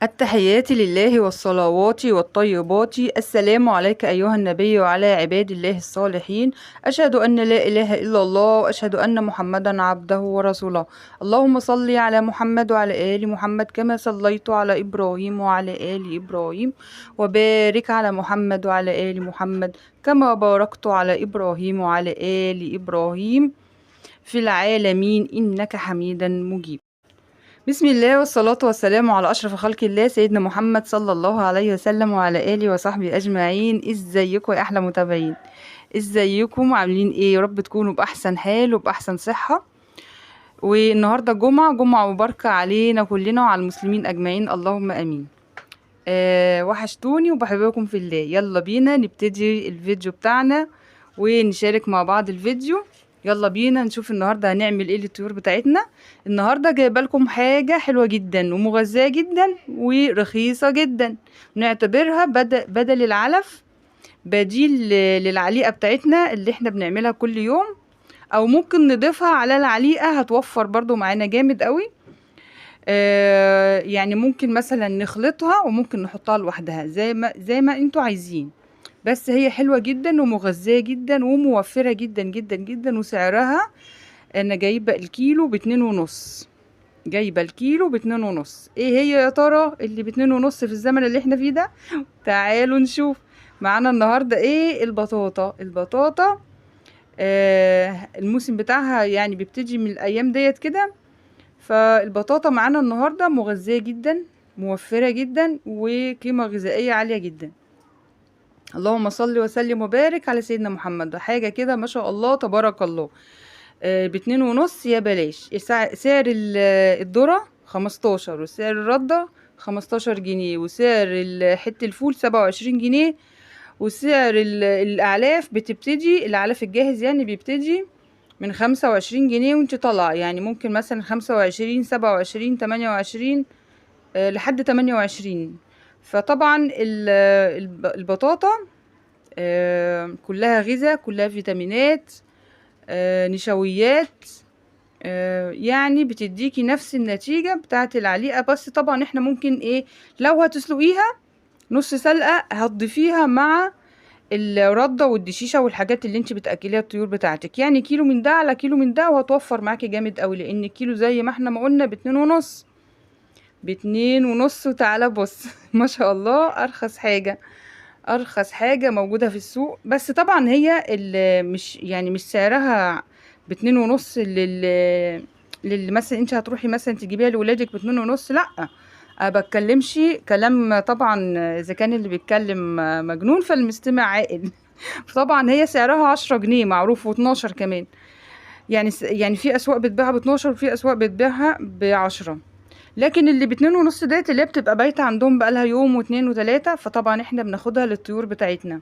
التحيات لله والصلوات والطيبات. السلام عليك أيها النبي وعلى عباد الله الصالحين. أشهد أن لا إله إلا الله وأشهد أن محمدا عبده ورسوله. اللهم صل على محمد وعلى آل محمد كما صليت على إبراهيم وعلى آل إبراهيم، وبارك على محمد وعلى آل محمد كما باركت على إبراهيم وعلى آل إبراهيم في العالمين إنك حميد مجيد. بسم الله والصلاة والسلام على أشرف خلق الله سيدنا محمد صلى الله عليه وسلم وعلى آله وصحبه أجمعين. ازيكم يا أحلى متابعين؟ ازيكم عاملين ايه؟ يا رب تكونوا بأحسن حال وبأحسن صحة. والنهاردة جمعة مباركة علينا كلنا وعلى المسلمين أجمعين، اللهم آمين. وحشتوني وبحبكم في الله. يلا بينا نبتدي الفيديو بتاعنا ونشارك مع بعض الفيديو. يلا بينا نشوف النهاردة هنعمل ايه للطيور بتاعتنا. النهاردة جايبه لكم حاجة حلوة جدا ومغذية جدا ورخيصة جدا، نعتبرها بدل العلف، بديل للعليقة بتاعتنا اللي احنا بنعملها كل يوم، او ممكن نضيفها على العليقة، هتوفر برضو معانا جامد قوي. يعني ممكن مثلا نخلطها وممكن نحطها لوحدها زي ما انتوا عايزين، بس هي حلوة جدا ومغذية جدا وموفرة جدا جدا جدا. وسعرها انا جايبة الكيلو ب2.5. جايبة الكيلو ب2.5. ايه هي يا ترى اللي ب2.5 في الزمن اللي احنا فيه ده؟ تعالوا نشوف. معانا النهاردة ايه؟ البطاطا. الموسم بتاعها يعني بيبتدي من الايام ديت كده. فالبطاطا معانا النهاردة مغذية جدا، موفرة جدا، وقيمة غذائية عالية جدا. اللهم صل وسلم وبارك على سيدنا محمد. حاجة كده ما شاء الله تبارك الله. ب2.5 يا بلاش. سعر الذرة 15، وسعر الردة 15 جنيه، وسعر حتة الفول 27 جنيه، وسعر الأعلاف بتبتدي، الأعلاف الجاهز يعني بيبتدي من 25 جنيه وانت طالعة، يعني ممكن مثلا 25 27 28 لحد 28. فطبعا البطاطا كلها غذاء، كلها فيتامينات، نشويات، يعني بتديكي نفس النتيجة بتاعت العليقة. بس طبعا احنا ممكن ايه، لو هتسلقيها نص سلقة هتضيفيها مع الردة والدشيشة والحاجات اللي انت بتأكليها الطيور بتاعتك، يعني كيلو من ده على كيلو من ده، وهتوفر معاكي جامد قوي، لان الكيلو زي ما احنا ما قلنا ب2.5. ب2.5. وتعالى بص ما شاء الله ارخص حاجة موجودة في السوق. بس طبعا هي مش سعرها ب2.5 مثلا انت هتروحي مثلا تجيبيها لولادك ب2.5، لا. أنا بتكلمش كلام طبعا، اذا كان اللي بيتكلم مجنون فالمستمع عاقل. طبعا هي سعرها 10 جنيه معروف، و12 كمان. يعني في اسواق بتبيعها ب12 وفي اسواق بتبيعها ب10. لكن اللي ب2.5 ديت اللي هي بتبقى بايته عندهم بقالها يوم واتنين وتلاتة، فطبعا احنا بناخدها للطيور بتاعتنا.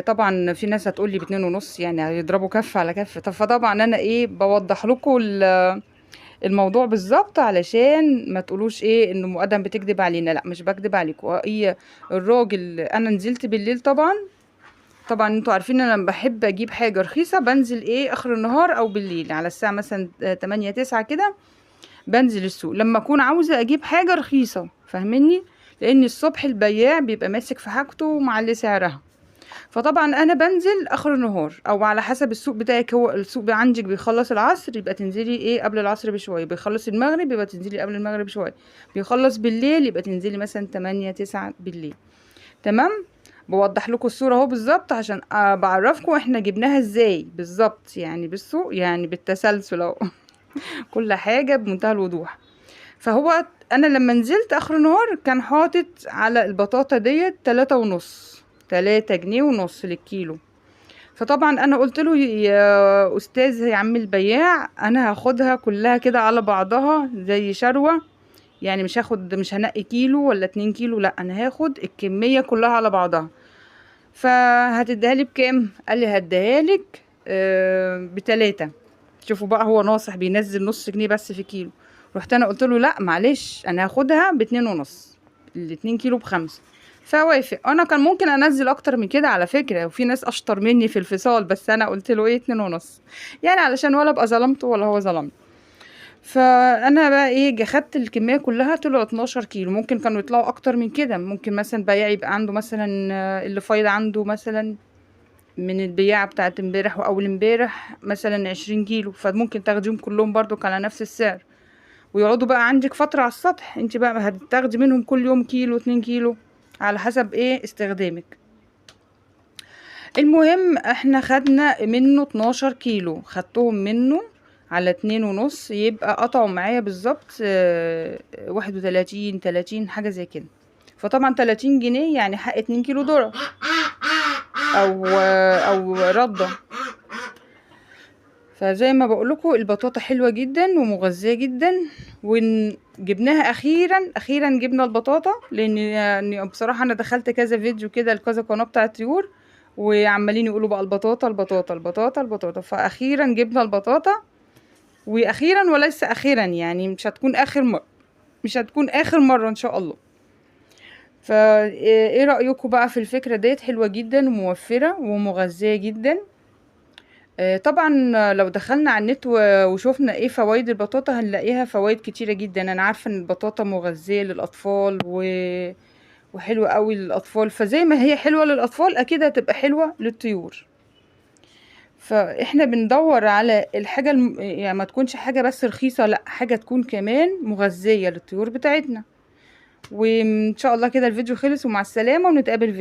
طبعا في ناس هتقولي ب2.5 يعني هيضربوا كف على كف. طب فطبعا انا ايه بوضح لكم الموضوع بالظبط، علشان ما تقولوش ايه انه مقدم بتكذب علينا. لا، مش بكذب عليكم. هي الراجل، انا نزلت بالليل طبعا انتوا عارفين انا لما بحب اجيب حاجه رخيصه بنزل ايه اخر النهار او بالليل على الساعه مثلا 8 9 كده. بنزل السوق لما اكون عاوزه اجيب حاجه رخيصه، فاهميني؟ لان الصبح البياع بيبقى ماسك في حاجته ومعلي سعرها. فطبعا انا بنزل اخر النهار او على حسب السوق بتاعك. هو السوق عندك بيخلص العصر يبقى تنزلي ايه قبل العصر بشويه، بيخلص المغرب يبقى تنزلي قبل المغرب بشويه، بيخلص بالليل يبقى تنزلي مثلا 8 9 بالليل. تمام. بوضح لكم الصوره اهو بالظبط، عشان بعرفكم احنا جبناها ازاي بالظبط، يعني بالسوق يعني بالتسلسل اهو. كل حاجه بمنتهى الوضوح. فهو انا لما نزلت اخر النهار كان حاطط على البطاطا ديت 3.5، 3 جنيه ونص للكيلو. فطبعا انا قلت له يا استاذ يا عم البياع، انا هاخدها كلها كده على بعضها زي شروة، يعني مش هنقي كيلو ولا 2 كيلو، لا انا هاخد الكمية كلها على بعضها. فهتديها لي بكام؟ قال لي هديها لك ب3. شوفوا بقى، هو ناصح بينزل نص جنيه بس في كيلو. رحت انا قلت له لا معلش، انا هاخدها ب2.5، ال2 كيلو ب5. فوافق. انا كان ممكن انزل اكتر من كده على فكرة، وفي ناس اشطر مني في الفصال، بس انا قلت له ايه 2.5، يعني علشان ولا ابقى ظلمته ولا هو ظلمني. فانا بقى ايه، خدت الكميه كلها، طلعوا 12 كيلو. ممكن كانوا يطلعوا اكتر من كده، ممكن مثلا بياع يبقى عنده مثلا اللي فايض عنده مثلا من البياعة بتاعت امبارح واول امبارح مثلا 20 كيلو، فممكن تاخديهم كلهم برضو على نفس السعر، ويقعدوا بقى عندك فترة على السطح. انت بقى هتاخدي منهم كل يوم كيلو 2 كيلو على حسب ايه استخدامك. المهم احنا خدنا منه 12 كيلو، خدتهم منه على 2.5، يبقى قطعوا معايا بالظبط 31 30 حاجة زي كده. فطبعا 30 جنيه يعني حق 2 كيلو ذرة او ردة. فزي ما بقولكوا البطاطا حلوة جدا ومغذية جدا، وجبناها اخيرا جبنا البطاطا، لان يعني بصراحة انا دخلت كذا فيديو كده لكذا قناة بتاعة طيور، وعمالين يقولوا بقى البطاطا البطاطا البطاطا البطاطا. فاخيرا جبنا البطاطا، واخيرا وليس اخيرا، يعني مش هتكون اخر مرة ان شاء الله. ايه رأيكم بقى في الفكرة ديت؟ حلوة جدا وموفرة ومغذية جدا. طبعا لو دخلنا على النت وشوفنا ايه فوائد البطاطا هنلاقيها فوائد كتيرة جدا. انا عارفة ان البطاطا مغذية للاطفال وحلوة قوي للاطفال، فزي ما هي حلوة للاطفال اكيد هتبقى حلوة للطيور. فاحنا بندور على الحاجة يعني ما تكونش حاجة بس رخيصة، لا، حاجة تكون كمان مغذية للطيور بتاعتنا. وان شاء الله كده الفيديو خلص، ومع السلامة، ونتقابل فيديو